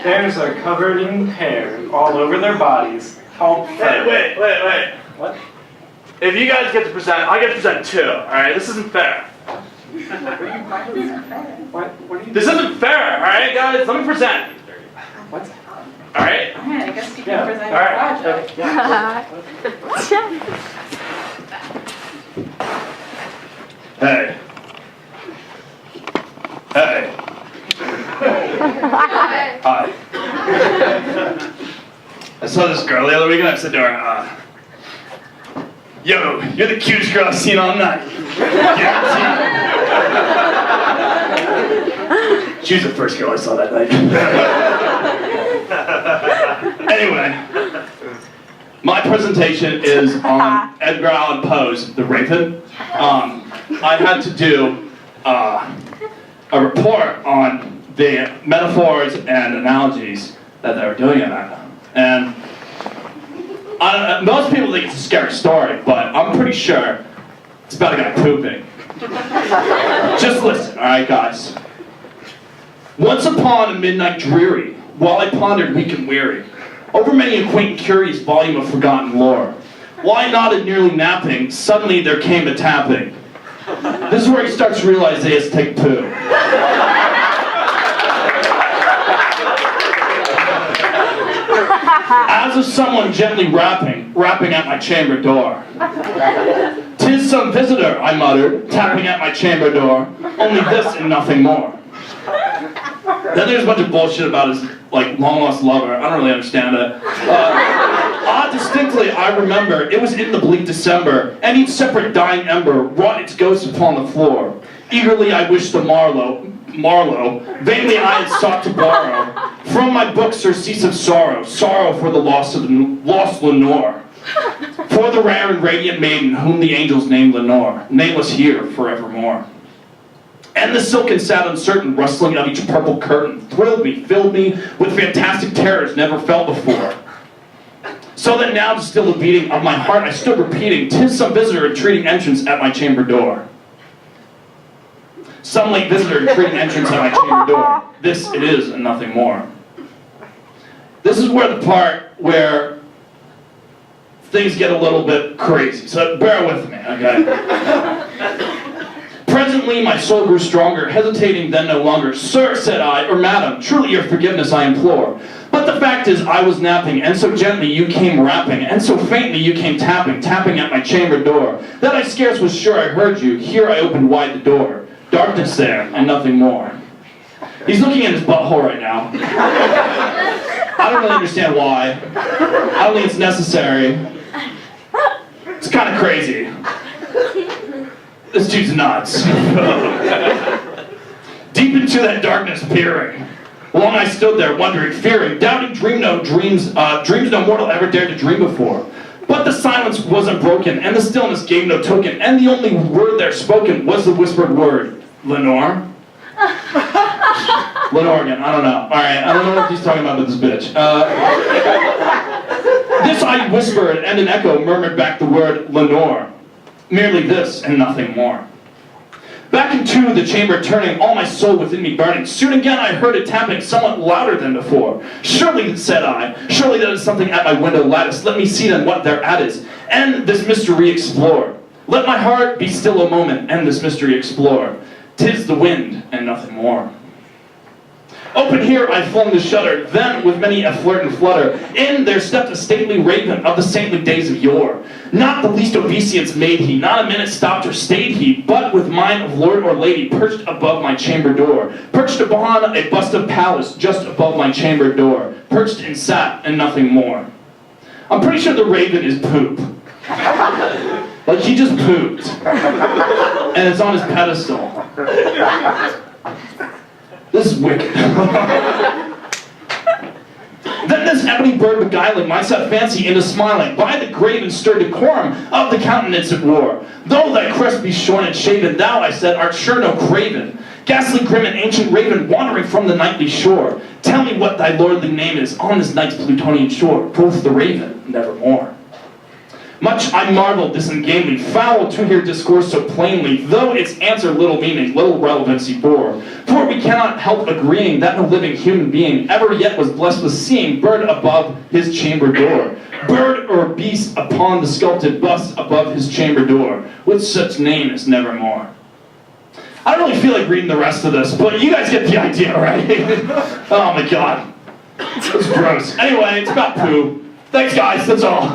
Bears are covered in hair all over their bodies, called fur. Hey, wait. What? If you guys get to present, I get to present too, alright? This isn't fair. What are you This isn't fair, alright, guys? Let me present. What? Alright? Alright, I guess you can Yeah. present All your right. project. Hey. Hi. I saw this girl the other weekend. I said to her, yo, you're the cutest girl I've seen all night. Guaranteed. She was the first girl I saw that night. Anyway, my presentation is on Edgar Allan Poe's The Raven. I had to do a report on the metaphors and analogies that they were doing in that. And most people think it's a scary story, but I'm pretty sure it's about a guy pooping. Just listen, alright guys. Once upon a midnight dreary, while I pondered weak and weary, over many a quaint and curious volume of forgotten lore, while I nodded nearly napping, suddenly there came a tapping. This is where he starts to realize he has to take a poo. As of someone gently rapping at my chamber door. "'Tis some visitor," I muttered, tapping at my chamber door. "Only this and nothing more." Then there's a bunch of bullshit about his long-lost lover. I don't really understand it. Distinctly, I remember, it was in the bleak December, and each separate dying ember wrought its ghost upon the floor. Eagerly I wished the Marlowe, vainly I had sought to borrow from my book surcease of sorrow for the lost Lenore, for the rare and radiant maiden whom the angels named Lenore, nameless here forevermore. And the silken, sad, uncertain rustling of each purple curtain thrilled me, filled me with fantastic terrors never felt before. So that now to still the beating of my heart I stood repeating, "'Tis some visitor entreating entrance at my chamber door." Some late visitor entreating entrance at my chamber door. This it is and nothing more. This is where the part where things get a little bit crazy, so bear with me, okay? Presently my soul grew stronger, hesitating then no longer. "Sir," said I, "or madam, truly your forgiveness I implore. But the fact is I was napping, and so gently you came rapping, and so faintly you came tapping at my chamber door, that I scarce was sure I heard you. Here I opened wide the door. Darkness there, and nothing more." He's looking at his butthole right now. I don't really understand why. I don't think it's necessary. It's kind of crazy. This dude's nuts. Deep into that darkness peering, long I stood there wondering, fearing, doubting dreams no mortal ever dared to dream before. But the silence wasn't broken, and the stillness gave no token, and the only word there spoken was the whispered word, "Lenore?" Lenore again, I don't know. Alright, I don't know what he's talking about with this bitch. This I whispered, and an echo murmured back the word, "Lenore." Merely this, and nothing more. Back into the chamber turning, all my soul within me burning. Soon again I heard it tapping, somewhat louder than before. "Surely," said I, "surely there is something at my window lattice. Let me see then what thereat is, and this mystery explore. Let my heart be still a moment, and this mystery explore. 'Tis the wind, and nothing more." Open here I flung the shutter, then with many a flirt and flutter, in there stepped a stately raven of the saintly days of yore. Not the least obeisance made he, not a minute stopped or stayed he, but with mine of lord or lady perched above my chamber door, perched upon a bust of Pallas just above my chamber door, perched and sat and nothing more. I'm pretty sure the raven is poop. Like he just pooped. And it's on his pedestal. This is wicked. Then this ebony bird beguiling my set fancy into smiling, by the grave and stirred decorum of the countenance it wore. "Though thy crest be shorn and shaven, thou," I said, "art sure no craven. Ghastly grim and ancient raven, wandering from the nightly shore. Tell me what thy lordly name is on this night's Plutonian shore." Quoth the raven, "Nevermore." Much I marveled this ungainly, foul to hear discourse so plainly, though its answer little meaning, little relevancy bore. For we cannot help agreeing that no living human being ever yet was blessed with seeing bird above his chamber door, bird or beast upon the sculpted bust above his chamber door, with such name as nevermore. I don't really feel like reading the rest of this, but you guys get the idea, right? Oh my god. It's gross. Anyway, it's about poo. Thanks guys, that's all.